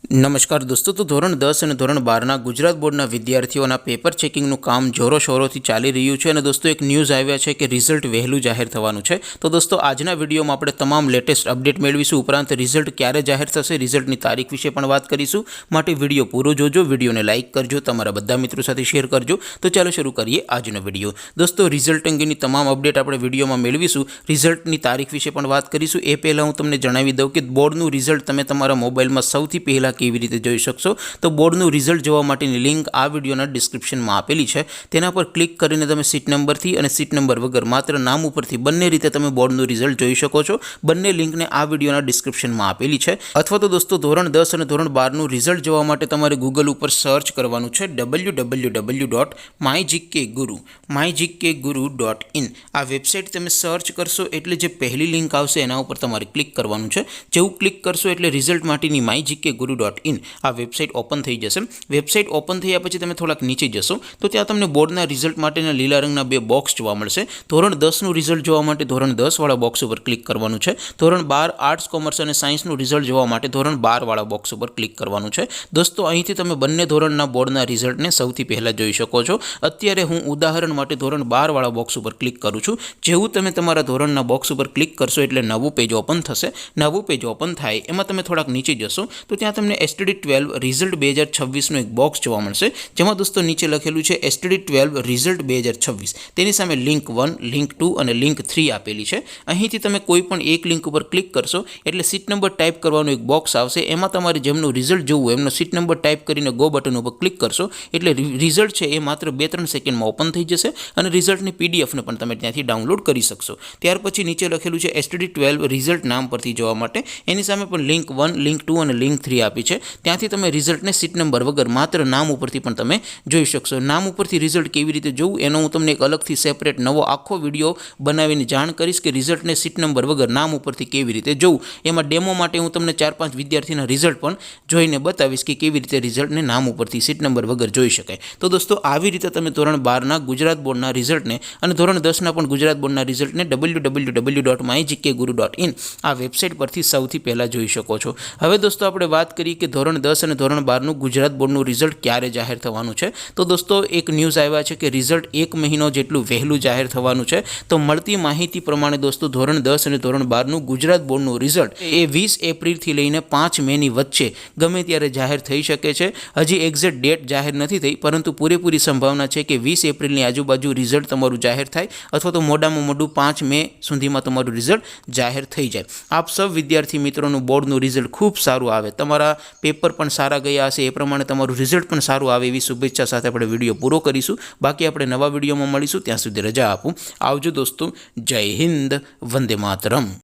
નમસ્કાર દોસ્તો, તો ધોરણ 10 અને ધોરણ 12ના ગુજરાત બોર્ડના વિદ્યાર્થીઓના પેપર ચેકિંગનું કામ જોરોશોરોથી ચાલી રહ્યું છે અને દોસ્તો એક ન્યૂઝ આવ્યા છે કે રિઝલ્ટ વહેલું જાહેર થવાનું છે। તો દોસ્તો આજના વિડીયોમાં આપણે તમામ લેટેસ્ટ અપડેટ મેળવીશું, ઉપરાંત રિઝલ્ટ ક્યારે જાહેર થશે, રિઝલ્ટની તારીખ વિશે પણ વાત કરીશું। માટે વિડીયો પૂરો જોજો, વિડીયોને લાઇક કરજો, તમારા બધા મિત્રો સાથે શેર કરજો। તો ચાલો શરૂ કરીએ આજનો વિડીયો। દોસ્તો રિઝલ્ટ અંગેની તમામ અપડેટ આપણે વિડીયોમાં મેળવીશું, રિઝલ્ટની તારીખ વિશે પણ વાત કરીશું। એ પહેલાં હું તમને જણાવી દઉં કે બોર્ડનું રિઝલ્ટ તમે તમારા મોબાઈલમાં સૌથી પહેલાં કેવી રીતે જોઈ શકશો। તો બોર્ડનું રિઝલ્ટ જોવા માટેની લિંક આ વિડીયોના ડિસ્ક્રિપ્શનમાં આપેલી છે, તેના પર ક્લિક કરીને તમે સીટ નંબરથી અને સીટ નંબર વગર માત્ર નામ ઉપરથી બંને રીતે તમે બોર્ડનું રિઝલ્ટ જોઈ શકો છો। બંને લિંકને આ વિડીયોના ડિસ્ક્રિપ્શનમાં આપેલી છે। અથવા તો દોસ્તો ધોરણ 10 અને ધોરણ 12નું રિઝલ્ટ જોવા માટે તમારે ગૂગલ ઉપર સર્ચ કરવાનું છે www.mygkguru.in। આ વેબસાઇટ તમે સર્ચ કરશો એટલે જે પહેલી લિંક આવશે એના ઉપર તમારે ક્લિક કરવાનું છે। જેવું ક્લિક કરશો એટલે રિઝલ્ટ માટેની mygkguru.in આ વેબસાઇટ ઓપન થઈ જશે। વેબસાઇટ ઓપન થયા પછી તમે થોડાક નીચે જશો તો ત્યાં તમને બોર્ડના રિઝલ્ટ માટેના લીલા રંગના બે બોક્સ જોવા મળશે। ધોરણ 10નું રિઝલ્ટ જોવા માટે ધોરણ 10 વાળા બોક્સ ઉપર ક્લિક કરવાનું છે। ધોરણ 12 આર્ટ્સ, કોમર્સ અને સાયન્સનું રિઝલ્ટ જોવા માટે ધોરણ 12 વાળા બોક્સ ઉપર ક્લિક કરવાનું છે। દોસ્તો અહીંથી તમે બંને ધોરણના બોર્ડના રિઝલ્ટને સૌથી પહેલાં જોઈ શકો છો। અત્યારે હું ઉદાહરણ માટે ધોરણ 12 વાળા બોક્સ ઉપર ક્લિક કરું છું। જેવું તમે તમારા ધોરણના બોક્સ ઉપર ક્લિક કરશો એટલે નવું પેજ ઓપન થશે। નવું પેજ ઓપન થાય એમાં તમે થોડાક નીચે જશો તો ત્યાં તમને STD12 રિઝલ્ટ 2026નું એક બોક્સ જોવા મળશે, જેમાં દોસ્તો નીચે લખેલું છે STD12 રિઝલ્ટ 2026। તેની સામે લિંક 1, લિંક 2 અને લિંક 3 આપેલી છે। અહીંથી તમે કોઈ પણ એક લિંક ઉપર ક્લિક કરશો એટલે સીટ નંબર ટાઈપ કરવાનું એક બોક્સ આવશે। એમાં તમારે જેમનું રિઝલ્ટ જોવું એમનો સીટ નંબર ટાઈપ કરીને ગો બટન ઉપર ક્લિક કરશો એટલે રિઝલ્ટ છે એ માત્ર 2-3 સેકન્ડમાં ઓપન થઈ જશે અને રિઝલ્ટની પીડીએફને પણ તમે ત્યાંથી ડાઉનલોડ કરી શકશો। ત્યાર પછી નીચે લખેલું છે STD12 રિઝલ્ટ નામ પરથી જોવા માટે, એની સામે પણ લિંક 1, લિંક 2 અને લિંક 3 આપી છે। ત્યાંથી તમે રિઝલ્ટને સીટ નંબર વગર માત્ર નામ ઉપરથી પણ તમે જોઈ શકશો। નામ ઉપરથી રિઝલ્ટ કેવી રીતે જોવું એનો હું તમને એક અલગથી સેપરેટ નવો આખો વિડીયો બનાવીને જાણ કરીશ કે રિઝલ્ટને સીટ નંબર વગર નામ ઉપરથી કેવી રીતે જોવું। એમાં ડેમો માટે હું તમને 4-5 વિદ્યાર્થીના રિઝલ્ટ પણ જોઈને બતાવીશ કે કેવી રીતે રિઝલ્ટને નામ ઉપરથી સીટ નંબર વગર જોઈ શકાય। તો દોસ્તો આવી રીતે તમે ધોરણ 12ના ગુજરાત બોર્ડના રિઝલ્ટને અને ધોરણ 10ના પણ ગુજરાત બોર્ડના રિઝલ્ટને www.mygkguru.in આ વેબસાઇટ પરથી સૌથી પહેલાં જોઈ શકો છો। હવે દોસ્તો આપણે વાત કરીએ કે ધોરણ 10 અને ધોરણ 12નું ગુજરાત બોર્ડનું રિઝલ્ટ ક્યારે જાહેર થવાનું છે। તો દોસ્તો એક ન્યૂઝ આવ્યા છે કે રિઝલ્ટ 1 મહિનો જેટલું વહેલું જાહેર થવાનું છે। તો મળતી માહિતી પ્રમાણે દોસ્તો ધોરણ 10 અને ધોરણ 12નું ગુજરાત બોર્ડનું રિઝલ્ટ એ 20 એપ્રિલથી લઈને 5 મેની વચ્ચે ગમે ત્યારે જાહેર થઈ શકે છે। હજી એક્ઝેક્ટ ડેટ જાહેર નથી થઈ, પરંતુ પૂરેપૂરી સંભાવના છે કે 20 એપ્રિલની આજુબાજુ રિઝલ્ટ તમારું જાહેર થાય અથવા તો મોડામાં મોડું 5 મે સુધીમાં તમારું રિઝલ્ટ જાહેર થઈ જાય। આપ સૌ વિદ્યાર્થી મિત્રોનું બોર્ડનું રિઝલ્ટ ખૂબ સારું આવે, તમારા પેપર પણ સારા ગયા હશે, એ પ્રમાણે તમારું રિઝલ્ટ પણ સારું આવે એવી શુભેચ્છા સાથે આપણે વિડીયો પૂરો કરીશું। બાકી આપણે નવા વિડીયોમાં મળીશું, ત્યાં સુધી રજા આપું। આવજો દોસ્તો, જય હિન્દ, વંદે માતરમ।